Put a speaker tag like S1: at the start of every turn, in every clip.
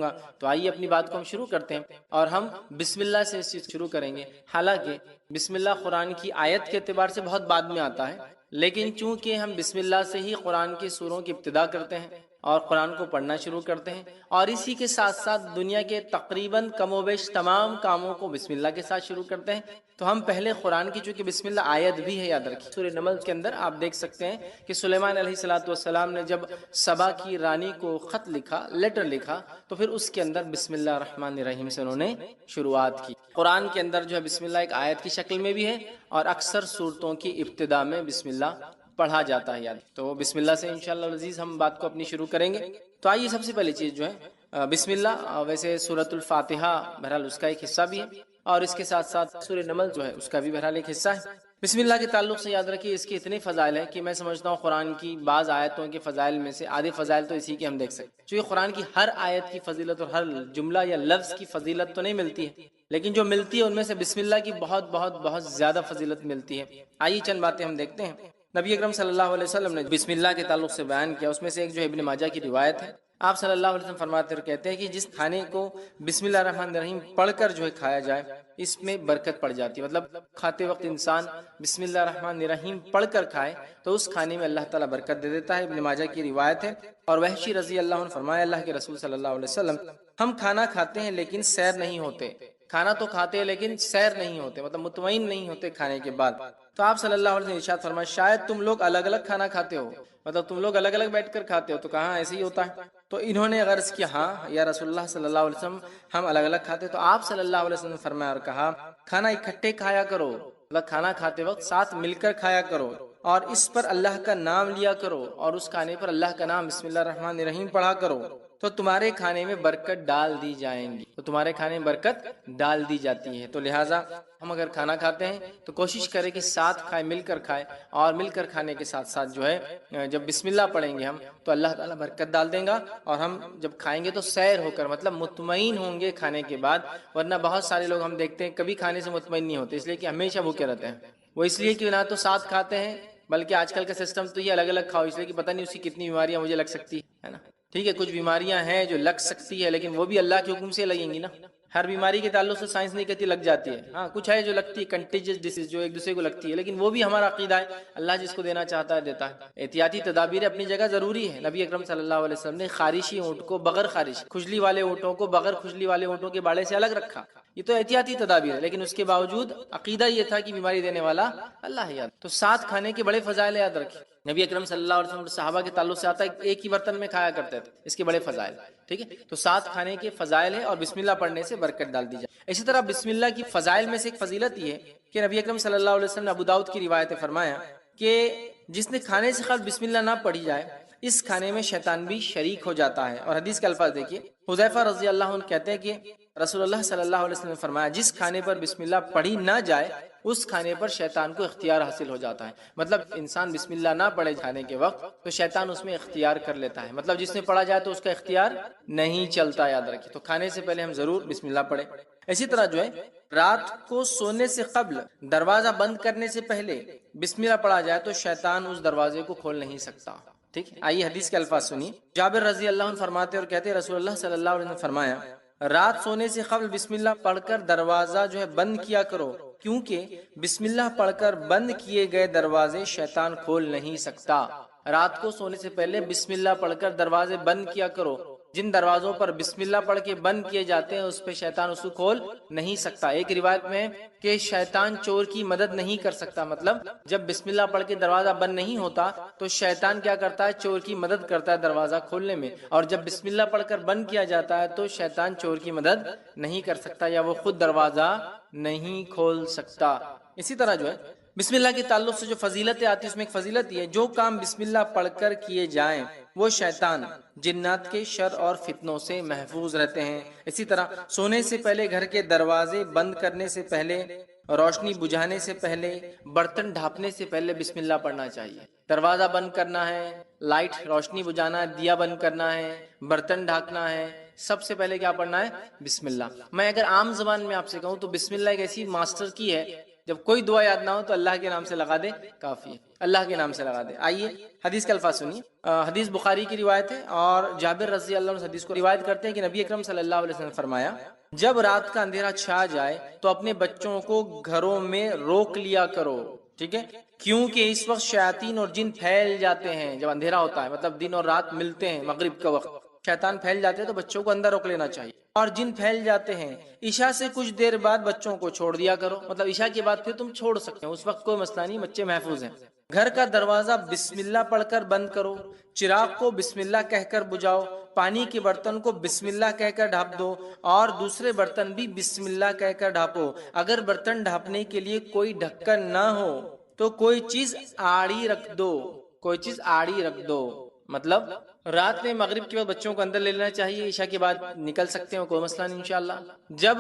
S1: گا. تو آئیے اپنی بات کو ہم شروع کرتے ہیں اور ہم بسم اللہ سے شروع کریں گے. حالانکہ بسم اللہ قرآن کی آیت کے اعتبار سے بہت بعد میں آتا ہے، لیکن چونکہ ہم بسم اللہ سے ہی قرآن کی سوروں کی ابتدا کرتے ہیں اور قرآن کو پڑھنا شروع کرتے ہیں، اور اسی کے ساتھ ساتھ دنیا کے تقریباً کم و بیش تمام کاموں کو بسم اللہ کے ساتھ شروع کرتے ہیں، تو ہم پہلے قرآن کی، چونکہ بسم اللہ آیت بھی ہے، یاد رکھیے سورہ نمل کے اندر آپ دیکھ سکتے ہیں کہ سلیمان علیہ الصلوۃ والسلام نے جب سبا کی رانی کو خط لکھا، لیٹر لکھا، تو پھر اس کے اندر بسم اللہ الرحمن الرحیم سے انہوں نے شروعات کی. قرآن کے اندر جو ہے بسم اللہ ایک آیت کی شکل میں بھی ہے، اور اکثر صورتوں کی ابتدا میں بسم اللہ پڑھا جاتا ہے. یاد تو بسم اللہ سے انشاءاللہ العزیز ہم بات کو اپنی شروع کریں گے. تو آئیے سب سے پہلی چیز جو ہے بسم اللہ، ویسے سورۃ الفاتحہ بہرحال اس کا ایک حصہ بھی ہے، اور اس کے ساتھ ساتھ سورہ نمل جو ہے اس کا بھی بہرحال ایک حصہ ہے. بسم اللہ کے تعلق سے یاد رکھیے اس کے اتنے فضائل ہیں کہ میں سمجھتا ہوں قرآن کی بعض آیتوں کے فضائل میں سے آدھے فضائل تو اسی کے ہم دیکھ سکتے ہیں. چونکہ قرآن کی ہر آیت کی فضیلت اور ہر جملہ یا لفظ کی فضیلت تو نہیں ملتی ہے، لیکن جو ملتی ہے ان میں سے بسم اللہ کی بہت بہت بہت زیادہ فضیلت ملتی ہے. آئیے چند باتیں ہم دیکھتے ہیں. نبی اکرم صلی اللہ علیہ وسلم نے بسم اللہ کے تعلق سے بیان کیا، اس میں سے ایک جو ابن ماجہ کی روایت ہے. آپ صلی اللہ علیہ وسلم فرماتے اور کہتے ہیں کہ جس کھانے کو بسم اللہ الرحمن الرحیم پڑھ کر جو ہے کھایا جائے اس میں برکت پڑ جاتی ہے. مطلب کھاتے وقت انسان بسم اللہ الرحمن الرحیم پڑھ کر کھائے تو اس کھانے میں اللہ تعالیٰ برکت دے دیتا ہے. ابن ماجہ کی روایت ہے. اور وحشی رضی اللہ عنہ فرمایا، اللہ کے رسول صلی اللہ علیہ وسلم، ہم کھانا کھاتے ہیں لیکن سیر نہیں ہوتے. کھانا تو کھاتے ہیں لیکن سیر نہیں ہوتے، مطلب مطمئن نہیں ہوتے کھانے کے بعد. تو آپ صلی اللہ علیہ وسلم ارشاد فرمایا، شاید تم لوگ الگ الگ کھانا کھاتے ہو، مطلب تم لوگ الگ الگ بیٹھ کر کھاتے ہو. تو کہاں ایسے ہی ہوتا ہے؟ تو انہوں نے عرض کیا، ہاں یا رسول اللہ صلی اللہ علیہ وسلم، ہم الگ الگ کھاتے. تو آپ صلی اللہ علیہ وسلم نے فرمایا اور کہا، کھانا اکٹھے کھایا کرو، مطلب کھانا کھاتے وقت ساتھ مل کر کھایا کرو، اور اس پر اللہ کا نام لیا کرو، اور اس کھانے پر اللہ کا نام بسم اللہ الرحمن الرحیم پڑھا کرو، تو تمہارے کھانے میں برکت ڈال دی جائیں گی. تو تمہارے کھانے میں برکت ڈال دی جاتی ہے. تو لہٰذا ہم اگر کھانا کھاتے ہیں تو کوشش کریں کہ ساتھ کھائیں، مل کر کھائیں، اور مل کر کھانے کے ساتھ ساتھ جو ہے جب بسم اللہ پڑھیں گے ہم تو اللہ تعالیٰ برکت ڈال دیں گا، اور ہم جب کھائیں گے تو سیر ہو کر، مطلب مطمئن ہوں گے کھانے کے بعد. ورنہ بہت سارے لوگ ہم دیکھتے ہیں کبھی کھانے سے مطمئن نہیں ہوتے، اس لیے کہ ہمیشہ بھوکے رہتے ہیں. وہ اس لیے کہ نہ تو ساتھ کھاتے ہیں، بلکہ آج کل کا سسٹم تو یہ الگ الگ کھاؤ، اس لیے کہ پتہ نہیں اسی کتنی بیماریاں مجھے لگ سکتی ہے نا. ٹھیک ہے، کچھ بیماریاں ہیں جو لگ سکتی ہے، لیکن وہ بھی اللہ کے حکم سے لگیں گی نا. ہر بیماری کے تعلق سے سائنس نہیں کہتی لگ جاتی ہے. ہاں کچھ ہے جو لگتی ہے، کنٹیجس ڈیزیز، جو ایک دوسرے کو لگتی ہے، لیکن وہ بھی ہمارا عقیدہ ہے، اللہ جس کو دینا چاہتا ہے دیتا ہے. احتیاطی تدابیر اپنی جگہ ضروری ہے. نبی اکرم صلی اللہ علیہ وسلم نے خارشی اونٹ کو بغیر خارش، کھجلی والے اونٹوں کو بغیر کھجلی والے اونٹوں کے باڑے سے الگ رکھا. یہ تو احتیاطی تدابیر ہے، لیکن اس کے باوجود عقیدہ یہ تھا کہ بیماری دینے والا اللہ ہے. یاد تو ساتھ کھانے کے بڑے فضائل یاد رکھیں. نبی اکرم صلی اللہ علیہ وسلم صحابہ کے تعلق سے آتا ہے ایک ہی برتن میں کھایا کرتے تھے، اس کے بڑے فضائل. ٹھیک ہے، تو ساتھ کھانے کے فضائل ہیں، اور بسم اللہ پڑھنے سے برکت ڈال دی جائے. اسی طرح بسم اللہ کی فضائل میں سے ایک فضیلت یہ ہے کہ نبی اکرم صلی اللہ علیہ وسلم نے ابو داؤد کی روایت فرمایا کہ جس نے کھانے سے قبل بسم اللہ نہ پڑھی جائے اس کھانے میں شیطان بھی شریک ہو جاتا ہے. اور حدیث کے الفاظ دیکھیے، حذیفہ رضی اللہ عنہ کہتے ہیں کہ رسول اللہ صلی اللہ علیہ وسلم نے فرمایا، جس کھانے پر بسم اللہ پڑھی نہ جائے اس کھانے پر شیطان کو اختیار حاصل ہو جاتا ہے. مطلب انسان بسم اللہ نہ پڑھے کھانے کے وقت تو شیطان اس میں اختیار کر لیتا ہے. مطلب جس نے پڑھا جائے تو اس کا اختیار نہیں چلتا، یاد رکھیے. تو کھانے سے پہلے ہم ضرور بسم اللہ پڑھیں. اسی طرح جو ہے رات کو سونے سے قبل دروازہ بند کرنے سے پہلے بسم اللہ پڑھا جائے تو شیطان اس دروازے کو کھول نہیں سکتا. ٹھیک ہے، آئیے حدیث کے الفاظ سنیے. جابر رضی اللہ عنہ فرماتے اور کہتے ہیں رسول اللہ صلی اللہ علیہ وسلم نے فرمایا، رات سونے سے قبل بسم اللہ پڑھ کر دروازہ جو ہے بند کیا کرو، کیونکہ بسم اللہ پڑھ کر بند کیے گئے دروازے شیطان کھول نہیں سکتا. رات کو سونے سے پہلے بسم اللہ پڑھ کر دروازے بند کیا کرو. جن دروازوں پر بسم اللہ پڑھ کے بند کیے جاتے ہیں اس پہ شیطان اس کو کھول نہیں سکتا. ایک روایت میں کہ شیطان چور کی مدد نہیں کر سکتا. مطلب جب بسم اللہ پڑھ کے دروازہ بند نہیں ہوتا تو شیطان کیا کرتا ہے؟ چور کی مدد کرتا ہے دروازہ کھولنے میں. اور جب بسم اللہ پڑھ کر بند کیا جاتا ہے تو شیطان چور کی مدد نہیں کر سکتا، یا وہ خود دروازہ نہیں کھول سکتا. اسی طرح جو ہے بسم اللہ کے تعلق سے جو فضیلتیں آتی ہیں اس میں ایک فضیلت یہ ہے، جو کام بسم اللہ پڑھ کر کیے جائیں وہ شیطان جنات کے شر اور فتنوں سے محفوظ رہتے ہیں. اسی طرح سونے سے پہلے گھر کے دروازے بند کرنے سے پہلے، روشنی بجھانے سے پہلے، برتن ڈھانپنے سے پہلے بسم اللہ پڑھنا چاہیے. دروازہ بند کرنا ہے، لائٹ روشنی بجھانا ہے، دیا بند کرنا ہے، برتن ڈھانکنا ہے، سب سے پہلے کیا پڑھنا ہے؟ بسم اللہ. میں اگر عام زبان میں آپ سے کہوں تو بسم اللہ ایک ایسی ماسٹر کی ہے جب کوئی دعا یاد نہ ہو تو اللہ کے نام سے لگا دے، کافی ہے، اللہ کے نام سے لگا دے۔ آئیے حدیث کے الفاظ سنیے۔ حدیث بخاری کی روایت ہے اور جابر رضی اللہ عنہ حدیث کو روایت کرتے ہیں کہ نبی اکرم صلی اللہ علیہ وسلم نے فرمایا، جب رات کا اندھیرا چھا جائے تو اپنے بچوں کو گھروں میں روک لیا کرو، ٹھیک ہے، کیونکہ اس وقت شیاطین اور جن پھیل جاتے ہیں۔ جب اندھیرا ہوتا ہے مطلب دن اور رات ملتے ہیں، مغرب کا وقت شیطان پھیل جاتے ہیں تو بچوں کو اندر روک لینا چاہیے، اور جن پھیل جاتے ہیں عشاء سے کچھ دیر بعد بچوں کو چھوڑ دیا کرو، مطلب عشاء کے بعد پھر تم چھوڑ سکتے ہو، اس وقت کوئی مسئلہ نہیں، بچے محفوظ ہیں۔ گھر کا دروازہ بسم اللہ پڑھ کر بند کرو، چراغ کو بسم اللہ کہہ کر بجھاؤ، پانی کے برتن کو بسم اللہ کہہ کر ڈھانپ دو اور دوسرے برتن بھی بسم اللہ کہہ کر ڈھانپو۔ اگر برتن ڈھانپنے کے لیے کوئی ڈھکن نہ ہو تو کوئی چیز آڑی رکھ دو، کوئی چیز آڑی رکھ دو، مطلب رات میں مغرب کے بعد بچوں کو اندر لے لینا چاہیے، عشاء کے بعد نکل سکتے ہیں، کوئی مسئلہ نہیں انشاءاللہ۔ جب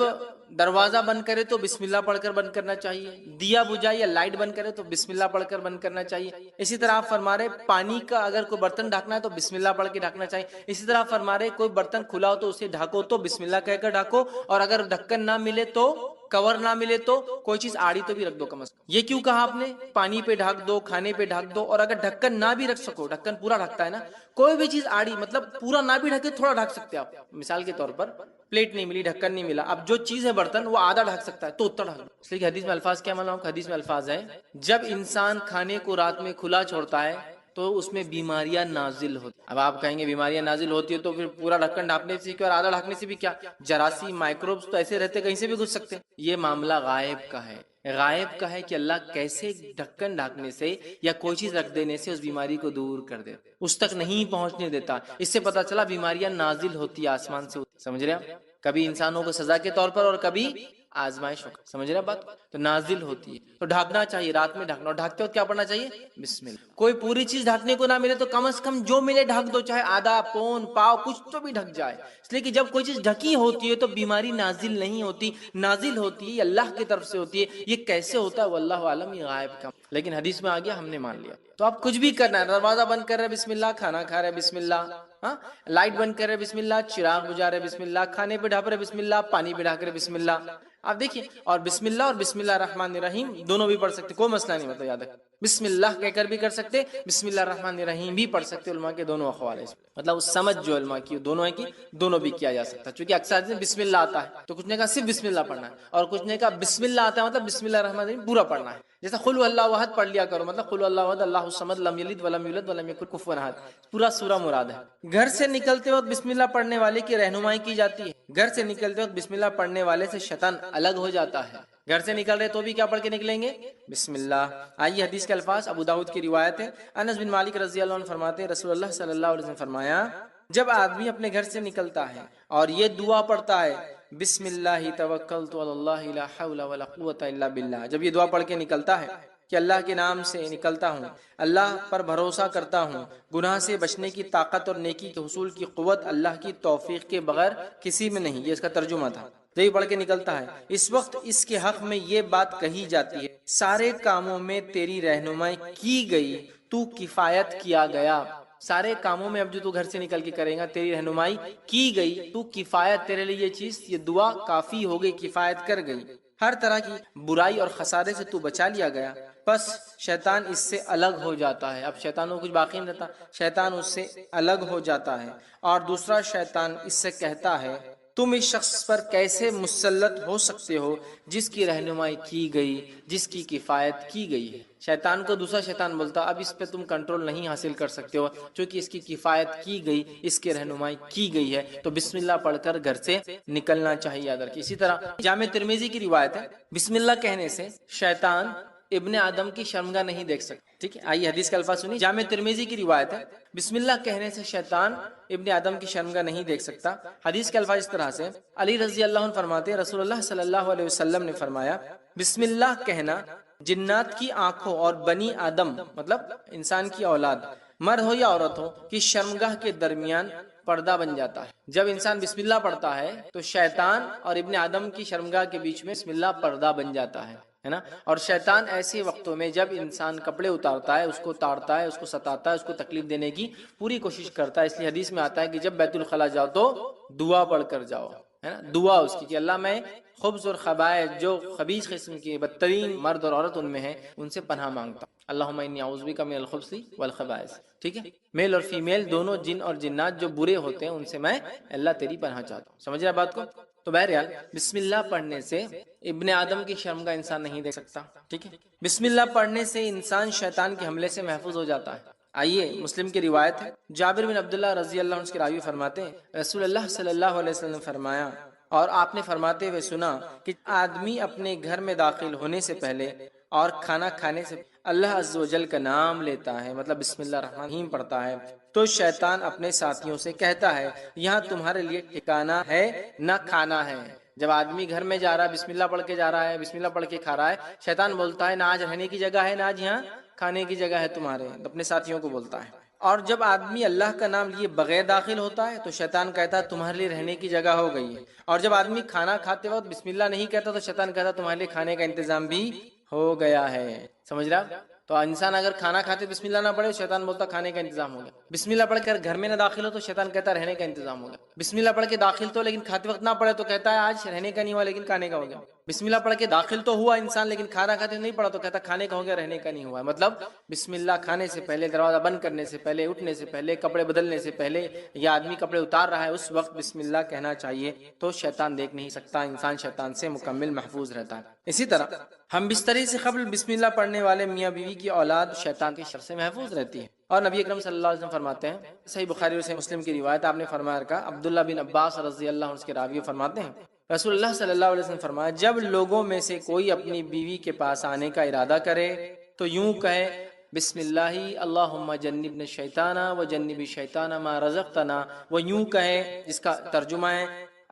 S1: دروازہ بند کرے تو بسم اللہ پڑھ کر بند کرنا چاہیے، دیا بجھائے یا لائٹ بند کرے تو بسم اللہ پڑھ کر بند کرنا چاہیے۔ اسی طرح آپ فرما رہے پانی کا اگر کوئی برتن ڈھانکنا ہے تو بسم اللہ پڑھ کے ڈھانکنا چاہیے۔ اسی طرح آپ فرما رہے کوئی برتن کھلا ہو تو اسے ڈھانکو تو بسم اللہ کہہ کر ڈھانکو، اور اگر ڈھکن نہ ملے تو، کور نہ ملے تو کوئی چیز آڑی تو بھی رکھ دو کم از کم۔ یہ کیوں کہا آپ نے؟ پانی پہ ڈھانک دو، کھانے پہ ڈھانک دو، اور اگر ڈھکن نہ بھی رکھ سکو، ڈھکن پورا ڈھکتا ہے نا، کوئی بھی چیز آڑی مطلب پورا نہ بھی ڈھکے تھوڑا ڈھک سکتے آپ، مثال کے طور پر پلیٹ نہیں ملی، ڈھکن نہیں ملا، اب جو چیز ہے برتن وہ آدھا ڈھک سکتا ہے تو اتنا ڈھک دو۔ اس لیے کہ حدیث میں الفاظ کیا معلوم؟ حدیث میں الفاظ ہے جب انسان کھانے کو رات میں کھلا چھوڑتا ہے تو اس میں بیماریاں نازل ہوتی۔ اب آپ کہیں گے بیماریاں نازل ہوتی ہے تو پھر پورا ڈھکن ڈھانپنے سے کیا اور آدھا ڈھانپنے سے بھی کیا؟ جراثیم، مائکروبس تو ایسے رہتے کہیں سے بھی گھس سکتے۔ یہ معاملہ غائب کا ہے، غائب کا ہے کہ اللہ کیسے ڈھکن ڈھانکنے سے یا کوئی چیز رکھ دینے سے اس بیماری کو دور کر دے، اس تک نہیں پہنچنے دیتا۔ اس سے پتہ چلا بیماریاں نازل ہوتی ہے آسمان سے، سمجھ رہے ہیں؟ کبھی انسانوں کو سزا کے طور پر اور کبھی آزمائش ہو، سمجھ رہے ہیں بات؟ تو نازل ہوتی ہے تو ڈھانپنا چاہیے، رات میں ڈھانکنا، اور ڈھانکتے وقت کیا پڑھنا چاہیے؟ بسم اللہ۔ کوئی پوری چیز ڈھانکنے کو نہ ملے تو کم از کم جو ملے ڈھانک دو، چاہے آدھا پون پاؤ کچھ تو بھی ڈھک جائے، اس لیے کہ جب کوئی چیز ڈھکی ہوتی ہے تو بیماری نازل نہیں ہوتی، نازل ہوتی ہے اللہ کی طرف سے ہوتی ہے۔ یہ کیسے ہوتا ہے واللہ عالم، یہ غائب کا، لیکن حدیث میں آ گیا، ہم نے مان لیا۔ تو آپ کچھ بھی کرنا ہے، دروازہ بند کر رہے بسم اللہ، کھانا کھا رہے بسم اللہ، ہاں لائٹ بند کر رہے بسم اللہ، چراغ بجھا رہے بسم اللہ، کھانے پہ ڈھانپ رہے بسم اللہ، پانی پہ ڈھانک رہے بسم اللہ، آپ دیکھیں، اور بسم اللہ اور بسم اللہ الرحمن الرحیم دونوں بھی پڑھ سکتے، کوئی مسئلہ نہیں، مطلب یاد رکھ، بسم اللہ کہہ کر بھی کر سکتے، بسم اللہ الرحمن الرحیم بھی پڑھ سکتے، علماء کے دونوں اقوال ہیں، مطلب اس سمجھ جو علماء کی دونوں ہیں کہ دونوں بھی کیا جا سکتا ہے، چونکہ اکثر آدمی بسم اللہ آتا ہے تو کچھ نے کہا صرف بسم اللہ پڑھنا ہے، اور کچھ نے کہا بسم اللہ آتا ہے مطلب بسم اللہ الرحمن الرحیم پورا پڑھنا ہے، جیسا قل هو اللہ احد پڑھ لیا کرو، مطلب قل هو اللہ احد اللہ الصمد لم یلد ولم یولد ولم یکن کفوا احد، پورا سورہ مراد ہے۔ گھر سے نکلتے وقت بسم اللہ پڑھنے والے کی رہنمائی کی جاتی ہے، گھر سے نکلتے وقت بسم اللہ پڑھنے والے سے شیطان الگ ہو جاتا ہے۔ گھر سے نکل رہے تو بھی کیا پڑھ کے نکلیں گے؟ بسم اللہ۔ آئیے حدیث کے الفاظ، ابو داؤد کی روایت ہے، انس بن مالک رضی اللہ عنہ فرماتے ہیں رسول اللہ صلی اللہ علیہ وسلم فرمایا، جب آدمی اپنے گھر سے نکلتا ہے اور یہ دعا پڑھتا ہے بسم اللہ توکلت علی اللہ لا حول ولا قوۃ الا باللہ، جب یہ دعا پڑھ کے نکلتا ہے کہ اللہ کے نام سے نکلتا ہوں، اللہ پر بھروسہ کرتا ہوں، گناہ سے بچنے کی طاقت اور نیکی کے حصول کی قوت اللہ کی توفیق کے بغیر کسی میں نہیں، یہ اس کا ترجمہ تھا، جب یہ پڑھ کے نکلتا ہے، اس وقت اس کے حق میں یہ بات کہی جاتی ہے، سارے کاموں میں تیری رہنمائی کی گئی، تو کفایت کیا گیا، سارے کاموں میں اب جو تو گھر سے نکل کے کرے گا تیری رہنمائی کی گئی، تو کفایت، تیرے لیے یہ چیز، یہ دعا کافی ہو گئی، کفایت کر گئی، ہر طرح کی برائی اور خسارے سے تو بچا لیا گیا، بس شیطان اس سے الگ ہو جاتا ہے، اب شیطان کو کچھ باقی نہیں رہتا، شیطان اس سے الگ ہو جاتا ہے، اور دوسرا شیطان اس سے کہتا ہے تم اس شخص پر کیسے مسلط ہو سکتے ہو جس کی رہنمائی کی گئی، جس کی کفایت کی گئی ہے۔ شیطان کو دوسرا شیطان بولتا اب اس پہ تم کنٹرول نہیں حاصل کر سکتے ہو چونکہ اس کی کفایت کی گئی، اس کی رہنمائی کی گئی ہے، تو بسم اللہ پڑھ کر گھر سے نکلنا چاہیے، یاد رکھیے۔ اسی طرح جامع ترمذی کی روایت ہے، بسم اللہ کہنے سے شیطان ابن آدم کی شرمگاہ نہیں دیکھ سکتا، ٹھیک ہے؟ آئیے حدیث کا الفاظ سنیے، جامع ترمذی کی روایت ہے، بسم اللہ کہنے سے شیطان ابن آدم کی شرمگاہ نہیں دیکھ سکتا۔ حدیث کے الفاظ اس طرح سے، علی رضی اللہ عنہ فرماتے ہیں رسول اللہ صلی اللہ علیہ وسلم نے فرمایا، بسم اللہ کہنا جنات کی آنکھوں اور بنی آدم مطلب انسان کی اولاد، مرد ہو یا عورت ہو، کی شرمگاہ کے درمیان پردہ بن جاتا ہے۔ جب انسان بسم اللہ پڑھتا ہے تو شیطان اور ابن آدم کی شرمگاہ کے بیچ میں بسم اللہ پردہ بن جاتا ہے نا، اور شیطان ایسے وقتوں میں جب انسان کپڑے اتارتا ہے، اس کو تاڑتا ہے، اس کو ستاتا ہے، اس کو تکلیف دینے کی پوری کوشش کرتا ہے، اس لیے حدیث میں آتا ہے کہ جب بیت الخلاء جاؤ تو دعا پڑھ کر جاؤ، ہے نا دعا اس کی کہ اللہ میں خبز اور خبائث جو خبیث قسم کے بدترین مرد اور عورت ان میں ہیں ان سے پناہ مانگتا ہوں. اللہم انی اعوذ بک من الخبث والخبائث. ٹھیک ہے، میل اور فیمیل دونوں جن اور جنات جو برے ہوتے ہیں ان سے میں اللہ تیری پناہ چاہتا ہوں. سمجھ رہے بات کو؟ تو بہرحال بسم اللہ پڑھنے سے ابن آدم کی شرم کا انسان نہیں دیکھ سکتا. ٹھیک ہے، بسم اللہ پڑھنے سے انسان شیطان کے حملے سے محفوظ ہو جاتا ہے. آئیے مسلم کی روایت ہے، جابر بن عبداللہ رضی اللہ عنہ اس کے راوی فرماتے ہیں رسول اللہ صلی اللہ علیہ وسلم نے فرمایا اور آپ نے فرماتے ہوئے سنا کہ آدمی اپنے گھر میں داخل ہونے سے پہلے اور کھانا کھانے سے اللہ عز و جل کا نام لیتا ہے، مطلب بسم اللہ الرحمن الرحیم پڑھتا ہے، تو شیطان اپنے ساتھیوں سے کہتا ہے یہاں تمہارے لیے ٹھکانہ ہے نہ کھانا ہے. جب آدمی گھر میں جا رہا ہے بسم اللہ پڑھ کے جا رہا ہے، بسم اللہ پڑھ کے کھا رہا ہے، شیطان بولتا ہے نہ آج رہنے کی جگہ ہے نہ آج یہاں کھانے کی جگہ ہے تمہارے، اپنے ساتھیوں کو بولتا ہے. اور جب آدمی اللہ کا نام لیے بغیر داخل ہوتا ہے تو شیطان کہتا ہے تمہارے لیے رہنے کی جگہ ہو گئی ہے. اور جب آدمی کھانا کھاتے وقت بسم اللہ نہیں کہتا تو شیطان کہتا تمہارے لیے کھانے کا انتظام بھی ہو گیا ہے. سمجھ رہا؟ تو انسان اگر کھانا کھاتے بسم اللہ نہ پڑھے شیطان بولتا کھانے کا انتظام ہو گیا. بسم اللہ پڑھ کر گھر میں نہ داخل ہو تو شیطان کہتا رہنے کا انتظام ہو گیا. بسم اللہ پڑھ کے داخل تو لیکن کھاتے وقت نہ پڑھے تو کہتا ہے آج رہنے کا نہیں ہوا لیکن کھانے کا ہو گیا. بسم اللہ پڑھ کے داخل تو ہوا انسان لیکن کھانا کھاتے نہیں پڑا تو کہتا کھانے کا ہو گیا رہنے کا نہیں ہوا. مطلب بسم اللہ کھانے سے پہلے، دروازہ بند کرنے سے پہلے، اٹھنے سے پہلے، کپڑے بدلنے سے پہلے یا آدمی کپڑے اتار رہا ہے اس وقت بسم اللہ کہنا چاہیے تو شیطان دیکھ نہیں سکتا، انسان شیطان سے مکمل محفوظ رہتا ہے. اسی طرح ہم بستری سے قبل بسم اللہ پڑھنے والے میاں بیوی کی اولاد شیطان کے شر سے محفوظ رہتی ہے. اور نبی اکرم صلی اللہ علیہ وسلم فرماتے ہیں، صحیح بخاری اور صحیح مسلم کی روایت، آپ نے فرمایا رکھا عبداللہ بن عباس رضی اللہ عنہ اس کے راوی فرماتے ہیں رسول اللہ صلی اللہ علیہ وسلم فرمایا جب لوگوں میں سے کوئی اپنی بیوی کے پاس آنے کا ارادہ کرے تو یوں کہے بسم اللہ اللہم جنبنا الشیطان و جنب الشیطان ما رزقتنا، وہ یوں کہے جس کا ترجمہ ہے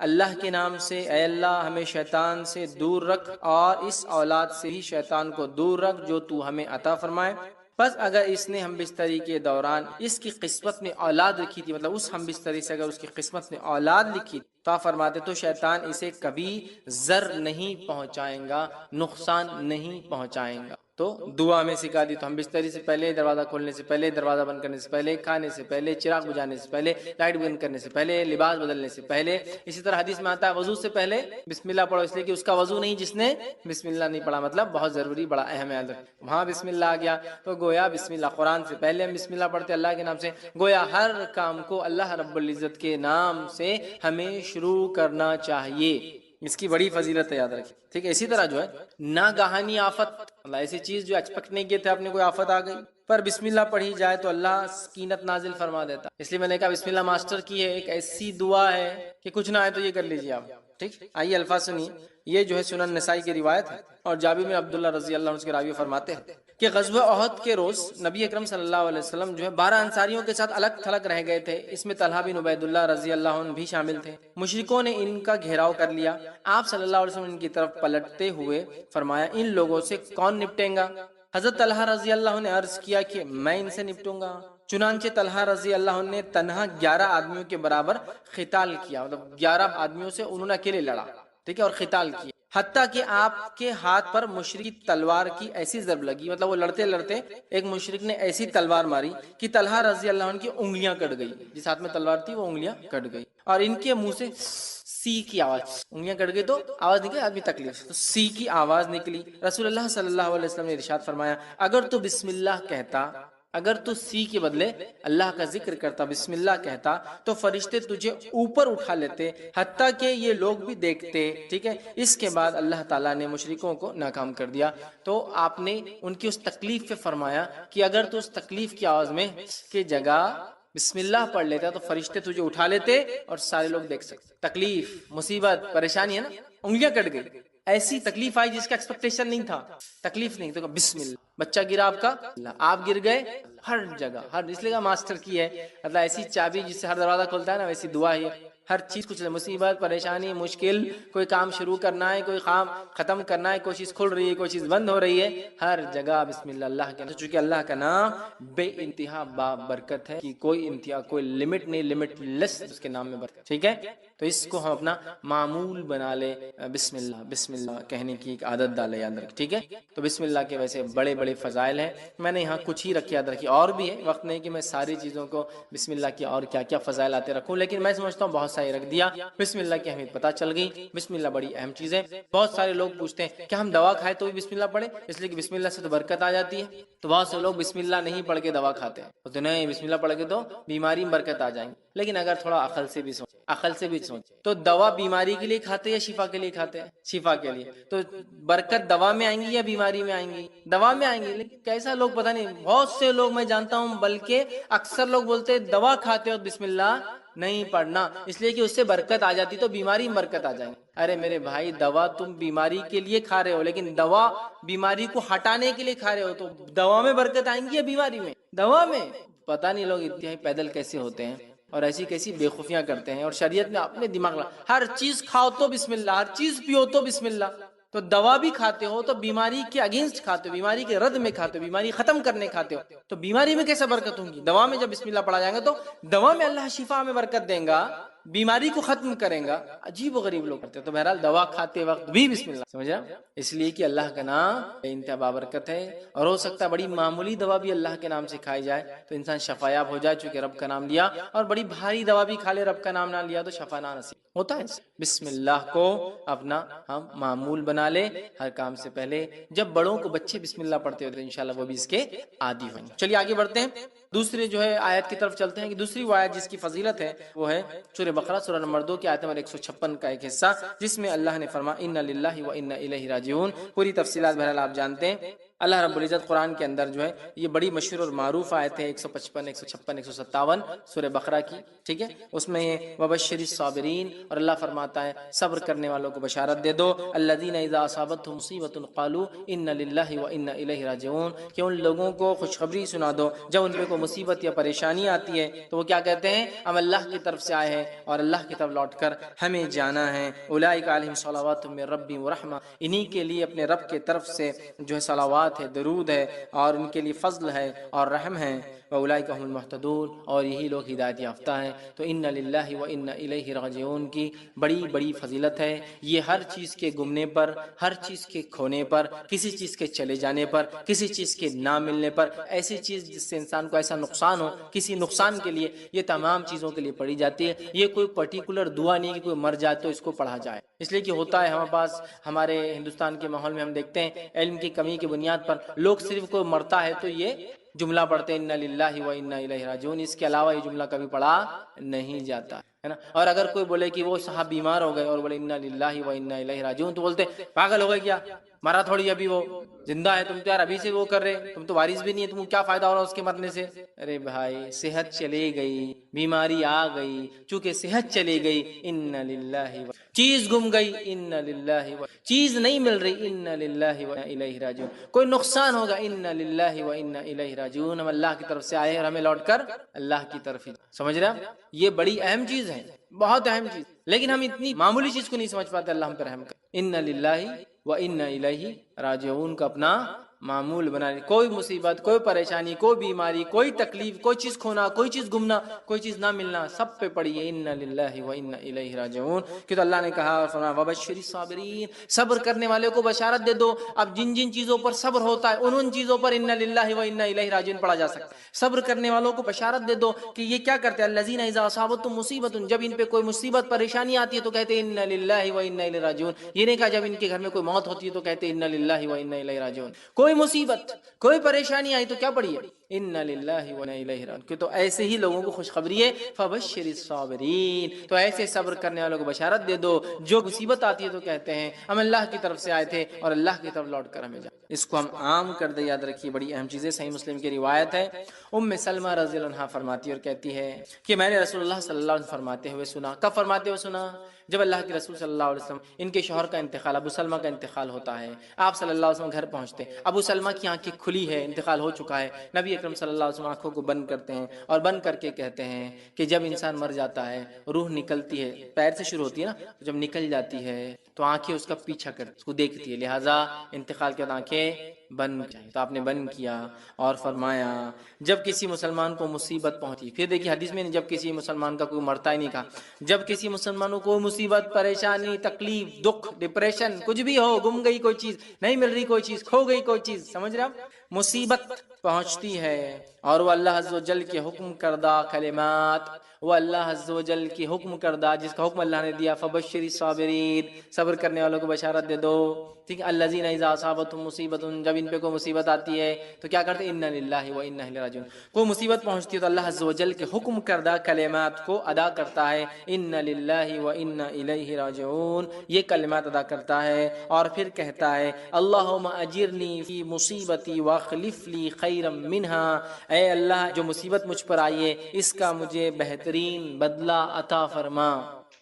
S1: اللہ کے نام سے اے اللہ ہمیں شیطان سے دور رکھ اور اس اولاد سے ہی شیطان کو دور رکھ جو تو ہمیں عطا فرمائے. بس اگر اس نے ہم بستری کے دوران اس کی قسمت میں اولاد لکھی تھی، مطلب اس ہم بستری سے اگر اس کی قسمت میں اولاد لکھی تو آپ فرماتے تو شیطان اسے کبھی ضر نہیں پہنچائیں گا، نقصان نہیں پہنچائیں گا. تو دعا میں سکھا دی تو ہم بستری سے پہلے، دروازہ کھولنے سے پہلے، دروازہ بند کرنے سے پہلے، کھانے سے پہلے، چراغ بجھانے سے پہلے، لائٹ بند کرنے سے پہلے، لباس بدلنے سے پہلے. اسی طرح حدیث میں آتا ہے وضو سے پہلے بسم اللہ پڑھو، اس لیے کہ اس کا وضو نہیں جس نے بسم اللہ نہیں پڑھا، مطلب بہت ضروری، بڑا اہم ہے. وہاں بسم اللہ آ گیا تو گویا بسم اللہ قرآن سے پہلے ہم بسم اللہ پڑھتے اللہ کے نام سے، گویا ہر کام کو اللہ رب العزت کے نام سے ہمیں شروع کرنا چاہیے. اس کی بڑی فضیلت ہے، یاد رکھیں. ٹھیک ہے، اسی طرح جو ہے ناگہانی آفت، اللہ ایسی چیز جو ایکسپیکٹ نہیں کیے تھے آپ نے، کوئی آفت آ گئی پر بسم اللہ پڑھی جائے تو اللہ سکینت نازل فرما دیتا. اس لیے میں نے کہا بسم اللہ ماسٹر کی ہے، ایک ایسی دعا ہے کہ کچھ نہ آئے تو یہ کر لیجیے آپ. ٹھیک، آئیے الفاظ سنیے. یہ جو ہے سنن نسائی کی روایت ہے اور جابر بن عبداللہ رضی اللہ عنہ کے راوی فرماتے ہیں کہ غزوہ احد کے روز نبی اکرم صلی اللہ علیہ وسلم جو ہے 12 انصاریوں کے ساتھ الگ تھلگ رہ گئے تھے. اس میں طلحہ بن عبید اللہ رضی اللہ عنہ بھی شامل تھے. مشرکوں نے ان کا گھیراؤ کر لیا. آپ صلی اللہ علیہ وسلم ان کی طرف پلٹتے ہوئے فرمایا ان لوگوں سے کون نپٹیں گا؟ حضرت طلحہ رضی اللہ عنہ نے عرض کیا کہ میں ان سے نپٹوں گا. چنانچہ طلحہ رضی اللہ عنہ نے تنہا 11 آدمیوں کے برابر قتال کیا، مطلب 11 آدمیوں سے انہوں نے اکیلے لڑا. ٹھیک ہے، اور قتال کیا حتیٰ کہ آپ کے ہاتھ پر مشرک تلوار کی ایسی ضرب لگی، مطلب وہ لڑتے لڑتے ایک مشرک نے ایسی تلوار ماری کہ طلحہ رضی اللہ عنہ کی انگلیاں کٹ گئی. جس ہاتھ میں تلوار تھی وہ انگلیاں کٹ گئی اور ان کے منہ سے سی کی آواز، انگلیاں کٹ گئی تو آواز نکلی، آدمی تکلیف تو سی کی آواز نکلی. رسول اللہ صلی اللہ علیہ وسلم نے ارشاد فرمایا اگر تو بسم اللہ کہتا، اگر تو سی کے بدلے اللہ کا ذکر کرتا، بسم اللہ کہتا تو فرشتے تجھے اوپر اٹھا لیتے حتیٰ کہ یہ لوگ بھی دیکھتے. ٹھیک ہے، اس کے بعد اللہ تعالیٰ نے مشرکوں کو ناکام کر دیا. تو آپ نے ان کی اس تکلیف پہ فرمایا کہ اگر تو اس تکلیف کی آواز میں کی جگہ بسم اللہ پڑھ لیتا تو فرشتے تجھے اٹھا لیتے اور سارے لوگ دیکھ سکتے. تکلیف، مصیبت، پریشانی ہے نا، انگلیاں کٹ گئی، ایسی تکلیف آئی جس کا ایکسپیکٹیشن نہیں تھا، تکلیف نہیں تو بسم اللہ. بچہ گرا آپ کا، آپ گر گئے، ہر جگہ ہر، اس لیے ماسٹر کی ہے، مطلب ایسی چابی جس سے ہر دروازہ کھلتا ہے نا، ویسی دعا ہے. ہر چیز کچھ مصیبت، پریشانی، مشکل، کوئی کام شروع کرنا ہے، کوئی کام ختم کرنا ہے، کوئی چیز کھل رہی ہے، کوئی چیز بند ہو رہی ہے، ہر جگہ بسم اللہ اللہ کے. چونکہ اللہ کا نام بے انتہا با برکت ہے کہ کوئی انتہا، کوئی لمٹ نہیں، لمٹ لیس اس کے نام میں برکت. ٹھیک ہے. تو اس کو ہم اپنا معمول بنا لے، بسم اللہ کہنے کی ایک عادت ڈالے، یاد رکھ، ٹھیک ہے؟ تو بسم اللہ کے ویسے بڑے بڑے فضائل ہیں، میں نے یہاں کچھ ہی رکھے، یاد رکھیے، اور بھی ہے، وقت نہیں کہ میں ساری چیزوں کو بسم اللہ کی اور کیا کیا فضائل آتے رکھوں، لیکن میں سمجھتا ہوں بہت ساری رکھ دیا۔ بسم اللہ کی اہمیت پتہ چل گئی، بسم اللہ بڑی اہم چیز ہے۔ بہت سارے لوگ پوچھتے ہیں کہ ہم دوا کھائے تو بھی بسم اللہ پڑھیں، اس لیے کہ بسم اللہ سے تو برکت آ جاتی ہے، تو بہت سے لوگ بسم اللہ نہیں پڑھ کے دوا کھاتے ہیں، تو نہیں، بسم اللہ پڑھ کے تو بیماری میں برکت آ جائیں گی۔ لیکن اگر تھوڑا عقل سے بھی سوچ تو دوا بیماری کے لیے کھاتے یا شفا کے لیے کھاتے ہیں؟ شفا کے لیے، تو برکت دوا میں آئیں گی یا بیماری میں آئیں گی؟ دوا میں آئیں گی۔ لیکن کیسا لوگ پتہ نہیں، بہت سے لوگ میں جانتا ہوں، بلکہ اکثر لوگ بولتے ہیں دوا کھاتے ہو بسم اللہ نہیں پڑھنا، اس لیے کہ اس سے برکت آ جاتی تو بیماری میں برکت آ جائیں گی۔ ارے میرے بھائی، دوا تم بیماری کے لیے کھا رہے ہو، لیکن دوا بیماری کو ہٹانے کے لیے کھا رہے ہو، تو دوا میں برکت آئیں گی یا بیماری میں؟ دوا میں۔ پتہ نہیں لوگ انتہائی پیدل کیسے ہوتے ہیں اور ایسی کیسی بے خوفیاں کرتے ہیں، اور شریعت نے اپنے دماغ ہر چیز کھاؤ تو بسم اللہ، ہر چیز پیو تو بسم اللہ، تو دوا بھی کھاتے ہو تو بیماری کے اگینسٹ کھاتے ہو، بیماری کے رد میں کھاتے ہو، بیماری ختم کرنے کھاتے ہو، تو بیماری میں کیسے برکت ہوں گی؟ دوا میں جب بسم اللہ پڑھا جائے گا تو دوا میں اللہ شفا میں برکت دیں گا، بیماری کو ختم کریں گا۔ عجیب و غریب لوگ کرتے ہیں۔ تو بہرحال دوا کھاتے وقت بھی بسم اللہ، سمجھا؟ اس لیے کہ اللہ کا نام بے انتہا بابرکت ہے، اور ہو سکتا ہے بڑی معمولی دوا بھی اللہ کے نام سے کھائی جائے تو انسان شفایاب ہو جائے، چونکہ رب کا نام لیا، اور بڑی بھاری دوا بھی کھا لے رب کا نام نہ لیا تو شفا نہ نصیب ہوتا ہے۔ بسم اللہ کو اپنا ہم معمول بنا لے ہر کام سے پہلے۔ جب بڑوں کو بچے بسم اللہ پڑھتے ہوتے ہیں انشاءاللہ وہ بھی اس کے عادی ہوئیں گے۔ چلیے آگے بڑھتے ہیں، دوسری جو ہے آیت کی طرف چلتے ہیں، کہ دوسری وہ آیت جس کی فضیلت ہے وہ ہے سورہ بقرہ سورہ نمبر 2 کی آیت نمبر 156 کا ایک حصہ، جس میں اللہ نے فرمایا ان للہ و انا الیہ راجعون۔ پوری تفصیلات بہرحال آپ جانتے ہیں۔ اللہ رب العزت قرآن کے اندر جو ہے یہ بڑی مشہور اور معروف آیت ہے، 155 156 157 سورہ بقرہ کی، ٹھیک ہے؟ اس میں یہ وبشر الصابرین، اور اللہ فرماتا ہے صبر کرنے والوں کو بشارت دے دو، الذین اذا اصابتهم مصیبۃ قالوا ان للہ و انا الیہ راجعون، کہ ان لوگوں کو خوشخبری سنا دو جب ان پہ کوئی مصیبت یا پریشانی آتی ہے تو وہ کیا کہتے ہیں؟ ہم اللہ کی طرف سے آئے ہیں اور اللہ کی طرف لوٹ کر ہمیں جانا ہے۔ اولئک علیہم صلوات من ربہم ورحمہ، انہی کے لیے اپنے رب کے طرف سے جو ہے صلوات ہے، درود ہے، اور ان کے لیے فضل ہے اور رحم ہے۔ وَأُولَئِكَ هُمُ الْمُهْتَدُونَ، اور یہی لوگ ہدایت یافتہ ہیں۔ تو ان للہ و انا الیہ راجعون کی بڑی بڑی فضیلت ہے۔ یہ ہر چیز کے گمنے پر، ہر چیز کے کھونے پر، کسی چیز کے چلے جانے پر، کسی چیز کے نہ ملنے پر، ایسی چیز جس سے انسان کو ایسا نقصان ہو، کسی نقصان کے لیے، یہ تمام چیزوں کے لیے پڑھی جاتی ہے۔ یہ کوئی پرٹیکولر دعا نہیں کہ کوئی مر جائے تو اس کو پڑھا جائے، اس لیے کہ ہوتا ہے ہمارے پاس، ہمارے ہندوستان کے ماحول میں ہم دیکھتے ہیں علم کی کمی کی بنیاد پر لوگ صرف کوئی مرتا ہے تو یہ جملہ پڑھتے ہیں ان للہ و انا الیہ راجعون، اس کے علاوہ یہ جملہ کبھی پڑھا نہیں جاتا ہے نا۔ اور اگر کوئی بولے کہ وہ صاحب بیمار ہو گئے اور بولے انا للہ و انا الیہ راجعون، تو بولتے پاگل ہو گئے کیا، مرا تھوڑی ابھی وہ زندہ ہے، تم تو یار ابھی سے وہ کر رہے، تم تو وارث بھی نہیں ہے، تم کو کیا فائدہ ہو رہا اس کے مرنے سے؟ ارے بھائی، صحت چلی گئی، بیماری آ گئی، چونکہ صحت چلی گئی ان للہ و، چیز گم گئی ان للہ و، چیز نہیں مل رہی ان للہ و انا الیہ راجعون، کوئی نقصان ہوگا ان للہ و انا الیہ راجعون، ہم اللہ کی طرف سے آئے اور ہمیں لوٹ کر اللہ کی طرف ہی، سمجھ رہے ہیں؟ یہ بڑی اہم چیز ہے، بہت اہم چیز، لیکن ہم اتنی معمولی چیز کو نہیں سمجھ پاتے۔ اللہ ہم پر رحم کر، ان للہ و انا الیہ راجعون کا اپنا معمول بنا لیں۔ کوئی مصیبت، کوئی پریشانی، کوئی بیماری، کوئی تکلیف، کوئی چیز کھونا، کوئی چیز گمنا، کوئی چیز نہ ملنا، سب پہ پڑھیے ان للہ و انا الیہ راجعون، کہ تو اللہ نے کہا فرمایا وبشر الصابرین، صبر کرنے والے کو بشارت دے دو۔ اب جن جن چیزوں پر صبر ہوتا ہے ان چیزوں پر ان للہ و انا الیہ راجعون پڑھا جا سکتا ہے۔ صبر کرنے والوں کو بشارت دے دو کہ یہ کیا کرتے ہیں، الذین اذا اصابتهم مصیبۃ، جب ان پہ کوئی مصیبت پریشانی آتی ہے تو کہتے ہیں ان للہ و انا الیہ راجعون۔ یہ نہیں کہا جب ان کے گھر میں کوئی موت ہوتی ہے تو کہتے ہیں ان للہ و انا الیہ راجعون۔ کوئی مصیبت، کوئی پریشانی آئی تو کیا پڑھیے، ان للہ و انا الیہ راجعون، کہ تو ایسے ہی لوگوں کو خوشخبری ہے فبشر الصابرین، تو ایسے صبر کرنے والوں کو بشارت دے دو جو مصیبت آتی ہے تو کہتے ہیں ہم اللہ کی طرف سے آئے تھے اور اللہ کی طرف لوٹ کر ہمیں جا، اس کو ہم عام کر دیں، یاد رکھیے بڑی اہم چیزیں۔ صحیح مسلم کی روایت ہے، سلمہ رضی اللہ عنہا فرماتی اور کہتی ہے کہ میں نے رسول اللہ صلی اللہ علیہ وسلم فرماتے ہوئے سنا۔ کب فرماتے ہوئے سنا؟ جب اللہ کے رسول صلی اللہ علیہ وسلم، ان کے شوہر کا انتقال، ابو سلمہ کا انتقال ہوتا ہے، آپ صلی اللہ علیہ وسلم گھر پہنچتے ہیں، ابو سلمہ کی آنکھیں کھلی ہے، انتقال ہو چکا ہے، نبی اکرم صلی اللہ علیہ وسلم آنکھوں کو بند کرتے ہیں اور بند کر کے کہتے ہیں کہ جب انسان مر جاتا ہے، روح نکلتی ہے، پیر سے شروع ہوتی ہے نا، جب نکل جاتی ہے تو آنکھیں اس کا پیچھا کرتی، اس کو دیکھتی ہے، لہٰذا انتقال کے بعد آنکھیں بند چاہیے، تو آپ نے بند کیا اور فرمایا جب کسی مسلمان کو مصیبت پہنچی، پھر دیکھیے حدیث میں جب کسی مسلمان کا کوئی مرتا ہی نہیں کہا، جب کسی مسلمان کو کوئی مصیبت، پریشانی، تکلیف، دکھ، ڈپریشن، کچھ بھی ہو، گم گئی کوئی چیز، نہیں مل رہی کوئی چیز، کھو گئی کوئی چیز، سمجھ رہے آپ، مصیبت پہنچتی ہے اور وہ اللہ عز و جل کے حکم کردہ کلمات، وہ اللہ عز و جل کی حکم کردہ جس کا حکم اللہ نے دیا، فبشر الصابرین، صبر کرنے والوں کو بشارت دے دو، ٹھیک ہے، الذین اذا اصابتهم مصیبت، جب ان پہ کوئی مصیبت آتی ہے تو کیا کرتے ہیں، انا للہ و انا الیہ راجعون، کوئی مصیبت پہنچتی ہے تو اللہ عز و جل کے حکم کردہ کلمات کو ادا کرتا ہے، انا للہ و انا الیہ راجعون، یہ کلمات ادا کرتا ہے اور پھر کہتا ہے اللہم اجرنی فی مصیبتی واخلف لی خیرا منہا، اے اللہ جو مصیبت مجھ پر آئی ہے اس کا مجھے بہترین بدلہ عطا فرما،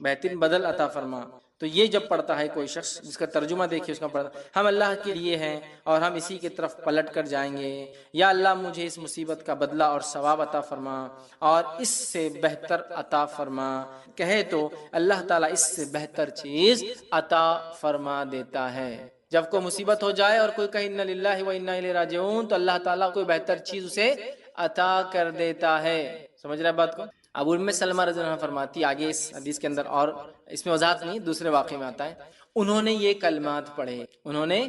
S1: بہترین بدل عطا فرما۔ تو یہ جب پڑھتا ہے کوئی شخص، جس کا ترجمہ دیکھیے اس کا پڑھتا، ہم اللہ کے لیے ہیں اور ہم اسی کی طرف پلٹ کر جائیں گے، یا اللہ مجھے اس مصیبت کا بدلہ اور ثواب عطا فرما اور اس سے بہتر عطا فرما، کہے تو اللہ تعالیٰ اس سے بہتر چیز عطا فرما دیتا ہے۔ جب کوئی مصیبت ہو جائے اور کوئی کہے انا للہ و انا الیہ راجعون تو اللہ تعالیٰ کوئی بہتر چیز اسے عطا کر دیتا ہے، سمجھ رہے ہیں بات کو۔ ابو ام سلمہ رضی اللہ عنہ فرماتی، آگے اس حدیث کے اندر اور اس میں وضاحت نہیں، دوسرے واقعے میں آتا ہے، انہوں نے یہ کلمات پڑھے، انہوں نے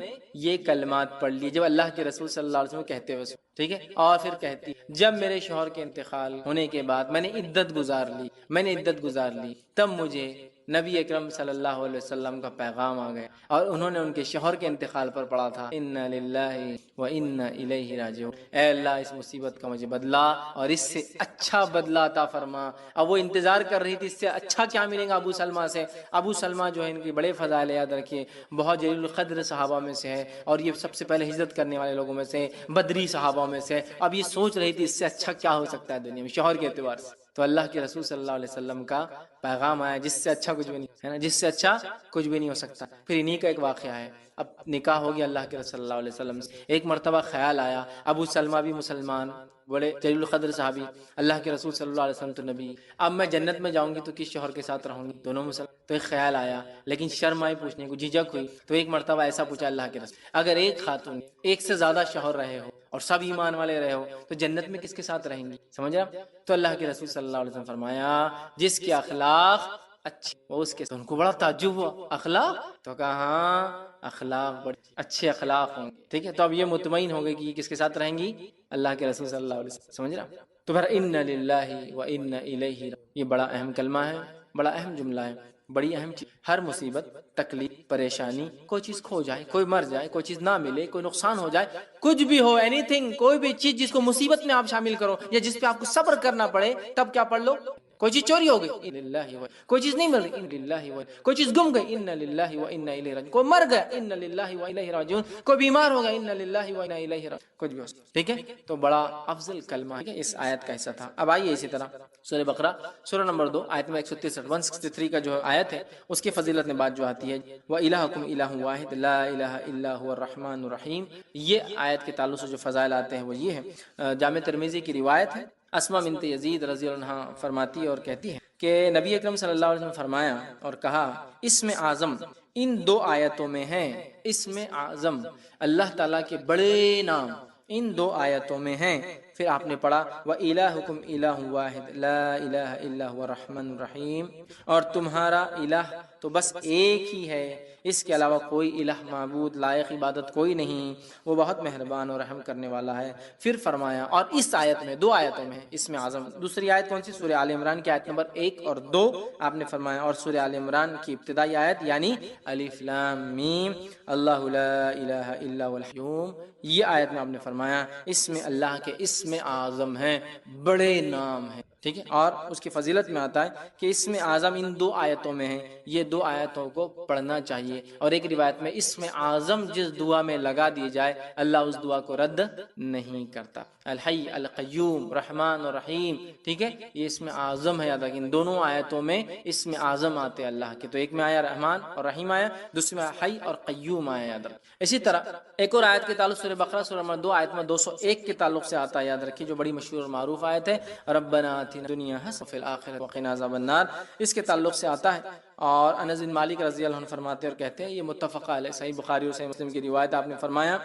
S1: یہ کلمات پڑھ لی جب اللہ کے رسول صلی اللہ علیہ وسلم کہتے ہوئے، ٹھیک ہے، اور پھر کہتی جب میرے شوہر کے انتقال ہونے کے بعد میں نے عدت گزار لی تب مجھے نبی اکرم صلی اللہ علیہ وسلم کا پیغام آ گیا اور انہوں نے ان کے شوہر کے انتقال پر پڑھا تھا انا للہ و انا الیہ راجعون، اے اللہ اس مصیبت کا مجھے بدلہ اور اس سے اچھا بدلہ عطا فرما۔ اب وہ انتظار کر رہی تھی اس سے اچھا کیا ملے گا ابو سلمہ سے، ابو سلمہ جو ہے ان کی بڑے فضائل یاد رکھیے، بہت جلیل القدر صحابہ میں سے ہے اور یہ سب سے پہلے ہجرت کرنے والے لوگوں میں سے، بدری صحابہ میں سے، اب یہ سوچ رہی تھی اس سے اچھا کیا ہو سکتا ہے دنیا میں شوہر کے اعتبار سے، تو اللہ کے رسول صلی اللہ علیہ وسلم کا پیغام آیا جس سے اچھا کچھ بھی نہیں ہے نا، جس سے اچھا کچھ بھی نہیں ہو سکتا۔ پھر انہی کا ایک واقعہ ہے، اب نکاح ہو گیا اللہ کے رسول صلی اللہ علیہ وسلم سے، ایک مرتبہ خیال آیا، ابو سلمہ بھی مسلمان، بڑے جلیل القدر صحابی، اللہ کے رسول صلی اللہ علیہ وسلم تو نبی، اب میں جنت میں جاؤں گی تو کس شوہر کے ساتھ رہوں گی، دونوں مسلمان، تو ایک خیال آیا لیکن شرم آئی پوچھنے کو، جھجک ہوئی، تو ایک مرتبہ ایسا پوچھا اللہ کے رسول اگر ایک خاتون ایک سے زیادہ شوہر رہے ہو اور سب ایمان والے رہے ہو تو جنت میں کس کے ساتھ رہیں گی، سمجھ رہا؟ تو اللہ کے رسول صلی اللہ علیہ وسلم فرمایا جس کے اخلاق اچھے، وہ اس کے، ان کو بڑا تعجب ہوا، اخلاق؟ تو کہا ہاں اخلاق بڑے اچھے اخلاق ہوں گے، ٹھیک ہے، تو اب یہ مطمئن ہو گئی کہ یہ کس کے ساتھ رہیں گی، اللہ کے رسول صلی اللہ علیہ وسلم، سمجھ رہا؟ تو پھر انا للہ و انا الیہ، یہ بڑا اہم کلمہ ہے، بڑا اہم جملہ ہے، بڑی اہم چیز، ہر مصیبت، تکلیف، پریشانی، کوئی چیز کھو جائے، کوئی مر جائے، کوئی چیز نہ ملے، کوئی نقصان ہو جائے، کچھ بھی ہو، اینی تھنگ، کوئی بھی چیز جس کو مصیبت میں آپ شامل کرو یا جس پہ آپ کو صبر کرنا پڑے، تب کیا پڑھ لو، کوئی چیز چوری ہو گئی انا للہ و، کوئی چیز نہیں مل رہی انا للہ و، کوئی چیز گم گئی انا للہ و انا الیہ راجعون، کوئی مر گیا انا للہ و الیہ راجعون، کوئی بیمار ہو گیا انا للہ و انا الیہ راجعون، کچھ بھی ہو، ٹھیک ہے، تو بڑا افضل کلمہ ہے، اس آیت کا حصہ تھا۔ اب آئیے اسی طرح سورہ بقرہ سورہ نمبر 2 آیت نمبر 163 کا جو آیت ہے اس کی فضیلت میں بات جو آتی ہے وَإِلَٰهُكُمْ إِلَٰهٌ وَاحِدٌ لَا إِلَٰهَ إِلَّا هُوَ الرَّحْمَٰنُ الرَّحِيمُ، یہ آیت کے تعلق سے جو فضائل آتے ہیں وہ یہ ہے، جامع ترمذی کی روایت ہے، اسماء بنت یزید رضی اللہ عنہا فرماتی ہے اور کہتی ہے کہ نبی اکرم صلی اللہ علیہ وسلم فرمایا اور کہا اسم اعظم ان دو آیتوں میں ہے، اسم اعظم اللہ تعالیٰ کے بڑے نام ان دو آیتوں میں ہیں، پھر آپ نے پڑھا وَإِلَٰهُكُمْ إِلَٰهٌ وَاحِدٌ لَا إِلَٰهَ إِلَّا هُوَ الرَّحْمَٰنُ الرَّحِيمُ، اور تمہارا الہ تو بس ایک ہی ہے، اس کے علاوہ کوئی الہ معبود لائق عبادت کوئی نہیں، وہ بہت مہربان اور رحم کرنے والا ہے۔ پھر فرمایا اور اس آیت میں، دو آیتوں میں اسم اعظم، دوسری آیت کون سی، سورہ آل عمران کی آیت نمبر 1 اور 2 آپ نے فرمایا، اور سورہ آل عمران کی ابتدائی آیت یعنی الف لام میم اللہ لا الہ الا هو القیوم، یہ آیت میں آپ نے فرمایا اس میں اللہ کے اسم اعظم ہیں، بڑے نام ہیں، ٹھیک ہے، اور اس کی فضیلت میں آتا ہے کہ اسم اعظم ان دو آیتوں میں ہیں، یہ دو آیتوں کو پڑھنا چاہیے، اور ایک روایت میں اسم اعظم جس دعا میں لگا دی جائے اللہ اس دعا کو رد نہیں کرتا، الحی القیوم رحمان اور رحیم، ٹھیک ہے، یہ اسم اعظم ہے، یاد رکھیں ان دونوں آیتوں میں اسم اعظم آتے ہیں اللہ کے، تو ایک میں آیا رحمان اور رحیم آیا، دوسرے میں حی اور قیوم آیا، یاد رکھیں۔ اسی طرح ایک اور آیت کے تعلق سورہ بقرہ سورہ نمبر 2 آیت میں 201 کے تعلق سے آتا ہے، یاد رکھیں، جو بڑی مشہور اور معروف آیت ہے، ربنا آتنا دنیا حسنۃ وفی الآخرۃ وقنا عذاب النار، اس کے تعلق سے آتا ہے۔ اور انس بن مالک رضی اللہ عنہ فرماتے اور کہتے ہیں، یہ متفق علیہ صحیح بخاری اور صحیح مسلم کی روایت، آپ نے فرمایا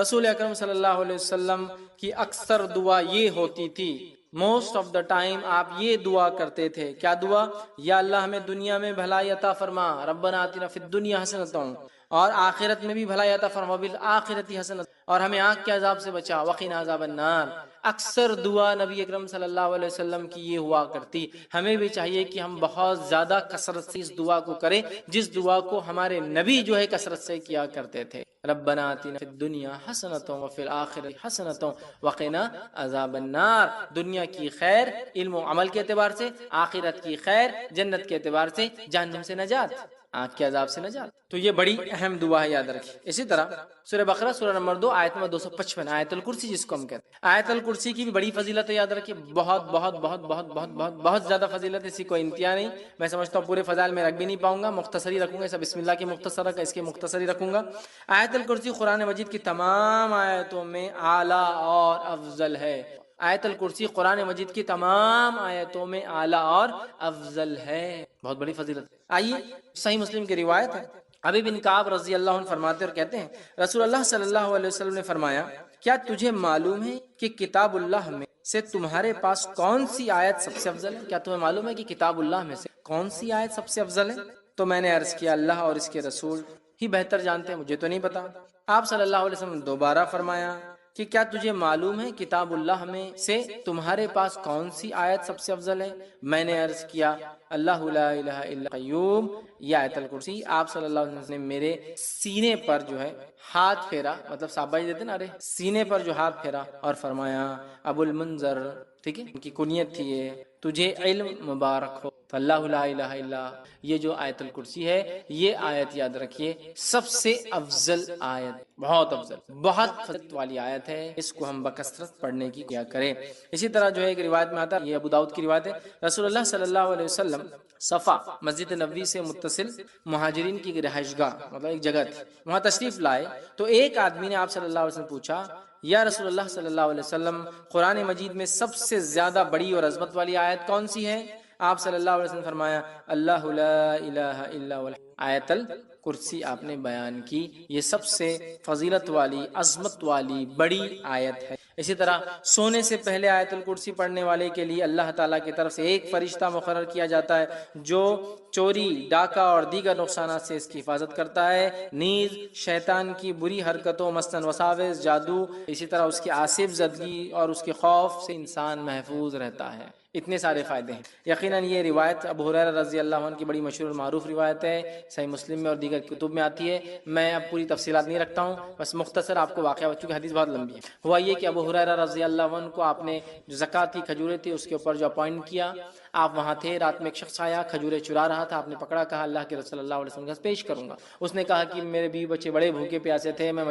S1: رسول اکرم صلی اللہ علیہ وسلم کی اکثر دعا یہ ہوتی تھی، موسٹ آف دا ٹائم آپ یہ دعا کرتے تھے، کیا دعا؟ یا اللہ ہمیں دنیا میں بھلائی عطا فرما، ربنا آتنا فی الدنیا حسنۃ، اور آخرت میں بھی بھلائی عطا فرما، بالآخرۃ حسنۃ، اور ہمیں آنکھ کے عذاب سے بچا، وقنا عذاب النار۔ اکثر دعا نبی اکرم صلی اللہ علیہ وسلم کی یہ ہوا کرتی۔ ہمیں بھی چاہیے کہ ہم بہت زیادہ کثرت سے اس دعا کو کریں، جس دعا کو ہمارے نبی جو ہے کثرت سے کیا کرتے تھے، ربنا آتنا فی الدنیا حسنۃ وفی الآخرۃ حسنۃ وقنا عذاب النار۔ دنیا کی خیر علم و عمل کے اعتبار سے، آخرت کی خیر جنت کے اعتبار سے، جہنم سے نجات، آنکھ کے عذاب سے نجات۔ تو یہ بڑی اہم دعا ہے، یاد رکھیں۔ اسی طرح سورہ بقرہ سورہ نمبر 2 آیت نمبر 255 آیت الکرسی جس کو ہم کہتے ہیں، آیت الکرسی کی بھی بڑی فضیلت ہے، یاد رکھیں، بہت بہت بہت بہت بہت بہت بہت زیادہ فضیلت ہے، اسی کوئی انتہا نہیں۔ میں سمجھتا ہوں پورے فضائل میں رکھ بھی نہیں پاؤں گا، مختصری رکھوں گا، سب بسم اللہ کی مختصر کا اس کے مختصری رکھوں گا۔ آیت الکرسی قرآن مجید کی تمام آیتوں میں اعلیٰ اور افضل ہے۔ آیت الکرسی قرآن مجید کی تمام آیتوں میں اعلیٰ اور افضل ہے، بہت بڑی فضیلت۔ آئیے صحیح مسلم کی روایت ہے، ابی بن کعب رضی اللہ عنہ فرماتے اور کہتے ہیں، رسول اللہ صلی اللہ علیہ وسلم نے فرمایا، کیا تجھے معلوم ہے کہ کتاب اللہ میں سے تمہارے پاس کون سی آیت سب سے افضل ہے؟ کیا تمہیں معلوم ہے کہ کتاب اللہ میں سے کون سی آیت سب سے افضل ہے؟ تو میں نے عرض کیا، اللہ اور اس کے رسول ہی بہتر جانتے ہیں، مجھے تو نہیں پتا۔ آپ صلی اللہ علیہ وسلم نے دوبارہ فرمایا کہ کیا تجھے معلوم ہے کتاب اللہ میں سے تمہارے پاس کون سی آیت سب سے افضل ہے؟ میں نے عرض کیا، اللہ لا الہ الا قیوم، یہ آیت الکرسی۔ آپ صلی اللہ علیہ وسلم نے میرے سینے پر جو ہے ہاتھ پھیرا، مطلب صحابہ دیتے نا، ارے سینے پر جو ہاتھ پھیرا اور فرمایا، ابو المنذر، ٹھیک ہے، ان کی کنیت تھی یہ، تجھے علم مبارک ہو۔ اللہ لا الہ الا، یہ جو آیت الکرسی ہے، یہ آیت یاد رکھیے سب سے افضل آیت، بہت افضل، بہت فضیلت والی آیت ہے، اس کو ہم بکثرت پڑھنے کی کیا کریں۔ اسی طرح جو ہے ایک روایت میں آتا ہے، یہ ابو داؤد کی روایت ہے، رسول اللہ صلی اللہ علیہ وسلم صفا مسجد نبوی سے متصل مہاجرین کی رہائش گاہ، مطلب ایک جگہ تھی، وہاں تشریف لائے تو ایک آدمی نے آپ صلی اللہ علیہ وسلم پوچھا، یا رسول اللہ صلی اللہ علیہ وسلم، قرآن مجید میں سب سے زیادہ بڑی اور عظمت والی آیت کون سی ہے؟ آپ صلی اللہ علیہ وسلم فرمایا، اللہ لا الہ الا هو، آیت الکرسی آپ نے بیان کی، یہ سب سے فضیلت والی، عظمت والی بڑی آیت ہے۔ اسی طرح سونے سے پہلے آیت الکرسی پڑھنے والے کے لیے اللہ تعالیٰ کی طرف سے ایک فرشتہ مقرر کیا جاتا ہے جو چوری، ڈاکہ اور دیگر نقصانات سے اس کی حفاظت کرتا ہے، نیز شیطان کی بری حرکتوں مثلاً وساوس، جادو، اسی طرح اس کی آصف زدگی اور اس کے خوف سے انسان محفوظ رہتا ہے۔ اتنے سارے فائدے ہیں۔ یقیناً یہ روایت ابو ہریرہ رضی اللہ عنہ کی بڑی مشہور اور معروف روایت ہے، صحیح مسلم میں اور دیگر کتب میں آتی ہے۔ میں اب پوری تفصیلات نہیں رکھتا ہوں، بس مختصر آپ کو واقعہ، چونکہ حدیث بہت لمبی ہے۔ ہوا یہ کہ ابو ہریرہ رضی اللہ عنہ کو آپ نے جو زکوٰۃ کی کھجوریں تھی اس کے اوپر جو اپوائنٹ کیا، آپ وہاں تھے، رات میں ایک شخص آیا، کھجوریں چرا رہا تھا، آپ نے پکڑا، کہا اللہ کے رسول صلی اللہ علیہ وسلم پیش کروں گا۔ اس نے کہا کہ میرے بیوی بچے بڑے بھوکے پیاسے تھے، میں